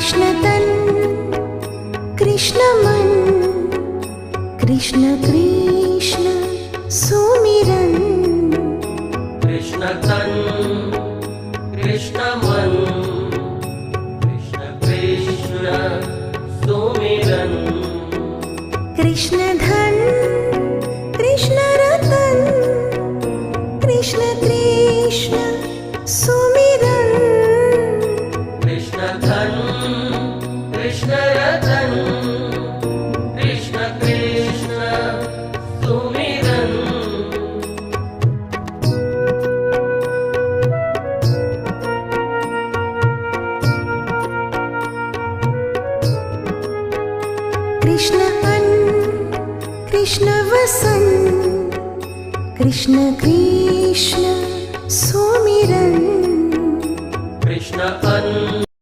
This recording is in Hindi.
कृष्ण तन कृष्ण मन कृष्ण कृष्ण सुमिरन कृष्ण तन कृष्ण मन कृष्ण कृष्ण सुमिरन कृष्ण धन कृष्ण रतन कृष्ण कृष्ण सुमिरन कृष्ण धन कृष्ण रतन कृष्ण कृष्ण सुमिरन कृष्ण अन्न कृष्ण वसन कृष्ण कृष्ण सुमिरन कृष्ण अन्न